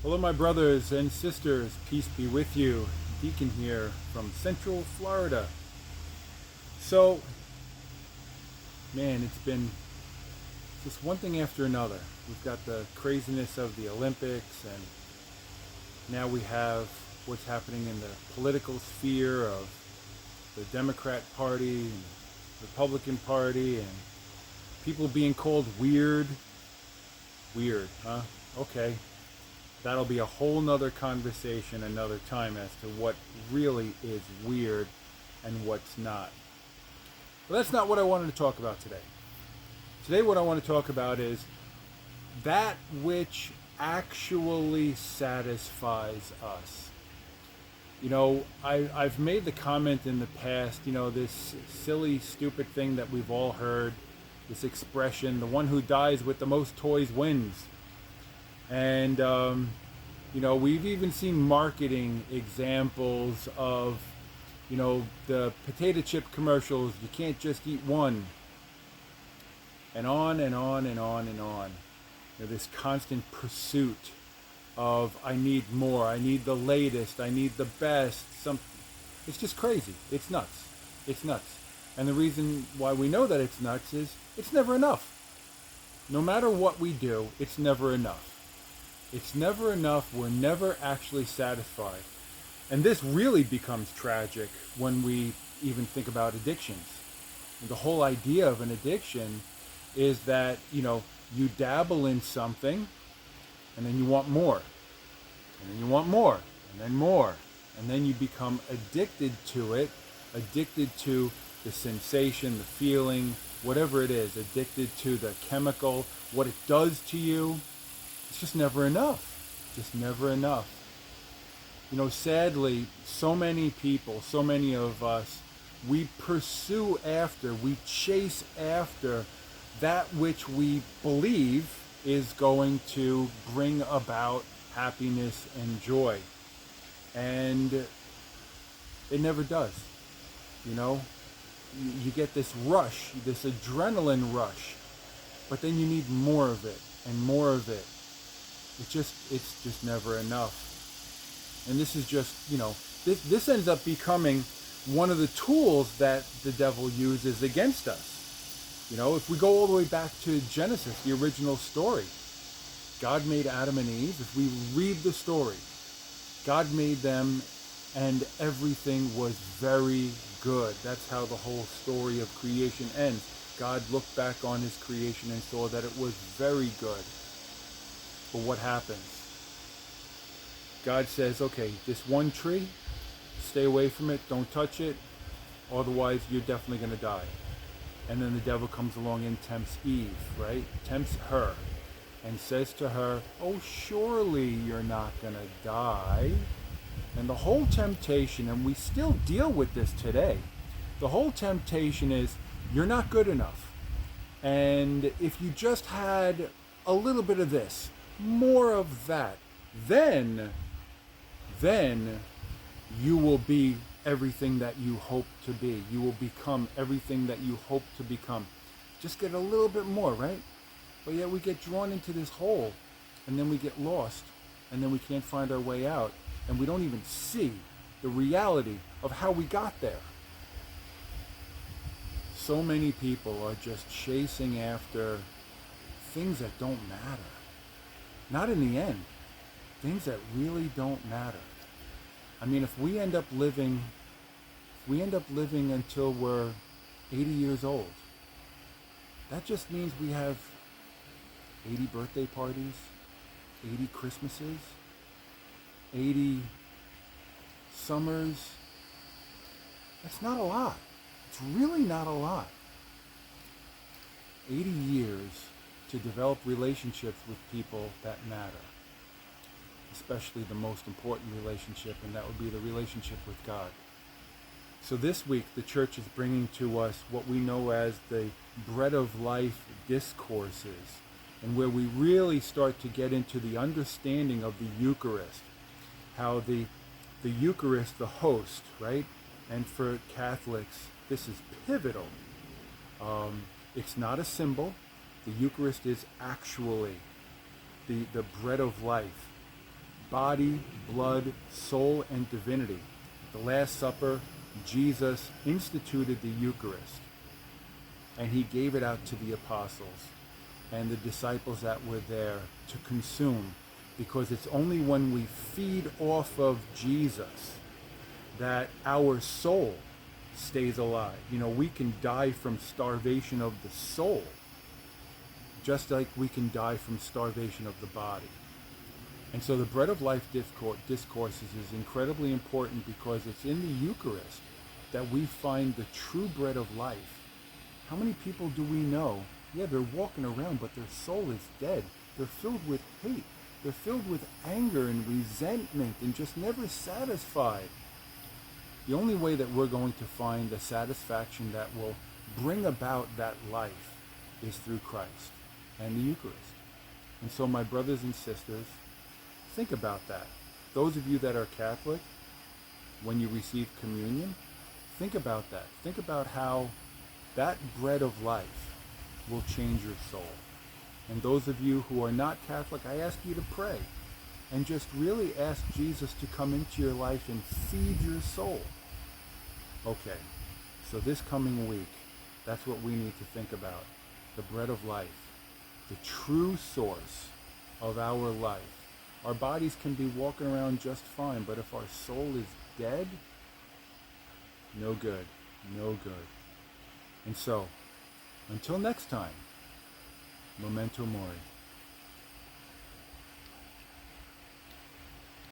Hello, my brothers and sisters. Peace be with you. Deacon here from Central Florida. So, man, it's been just one thing after another. We've got the craziness of the Olympics, and now we have what's happening in the political sphere of the Democrat Party and Republican Party, and people being called weird. Weird, huh? Okay. That'll be a whole nother conversation another time as to what really is weird and what's not. But that's not what I wanted to talk about today. Today what I want to talk about is that which actually satisfies us. I've made the comment in the past, this silly, stupid thing that we've all heard, this expression, the one who dies with the most toys wins. And, we've even seen marketing examples of, the potato chip commercials. You can't just eat one. And on and on and on and on. This constant pursuit of I need more, I need the latest, I need the best. It's just crazy. It's nuts. It's nuts. And the reason why we know that it's nuts is it's never enough. No matter what we do, it's never enough. It's never enough. We're never actually satisfied. And this really becomes tragic when we even think about addictions. And the whole idea of an addiction is that, you dabble in something and then you want more. And then you want more. And then more. And then you become addicted to it, addicted to the sensation, the feeling, whatever it is, addicted to the chemical, what it does to you. It's just never enough. Just never enough. Sadly, so many people, so many of us, we pursue after, we chase after that which we believe is going to bring about happiness and joy. And it never does. You get this rush, this adrenaline rush, but then you need more of it and more of it. It's just never enough. And this is just, this ends up becoming one of the tools that the devil uses against us. If we go all the way back to Genesis, the original story, God made Adam and Eve. If we read the story, God made them and everything was very good. That's how the whole story of creation ends. God looked back on his creation and saw that it was very good. But what happens? God says, okay, this one tree, stay away from it, don't touch it, otherwise you're definitely going to die. And then the devil comes along and tempts Eve, right? Tempts her and says to her, oh, surely you're not going to die. And the whole temptation, and we still deal with this today, the whole temptation is you're not good enough. And if you just had a little bit of this, more of that, then you will be everything that you hope to be. You will become everything that you hope to become. Just get a little bit more, right? But yet we get drawn into this hole, and then we get lost, and then we can't find our way out, and we don't even see the reality of how we got there. So many people are just chasing after things that don't matter. Not in the end. Things that really don't matter. I mean, if we end up living until we're 80 years old, that just means we have 80 birthday parties, 80 Christmases, 80 summers. That's not a lot. It's really not a lot. 80 years to develop relationships with people that matter. Especially the most important relationship, and that would be the relationship with God. So this week, the church is bringing to us what we know as the Bread of Life discourses, and where we really start to get into the understanding of the Eucharist, how the Eucharist, the host, right? And for Catholics, this is pivotal. It's not a symbol. The Eucharist is actually the bread of life. body, blood, soul, and divinity. At the Last Supper, Jesus instituted the Eucharist, and he gave it out to the apostles and the disciples that were there to consume, because it's only when we feed off of Jesus that our soul stays alive. You know, we can die from starvation of the soul, just like we can die from starvation of the body. And so the Bread of Life discourses is incredibly important, because it's in the Eucharist that we find the true bread of life. How many people do we know? Yeah, they're walking around, but their soul is dead. They're filled with hate. They're filled with anger and resentment and just never satisfied. The only way that we're going to find the satisfaction that will bring about that life is through Christ and the Eucharist. And so, my brothers and sisters, think about that. Those of you that are Catholic, when you receive communion, think about that. Think about how that bread of life will change your soul. And those of you who are not Catholic, I ask you to pray and just really ask Jesus to come into your life and feed your soul. Okay, so this coming week, that's what we need to think about. The bread of life, the true source of our life. Our bodies can be walking around just fine, but if our soul is dead, no good, no good. And so, until next time, Memento Mori.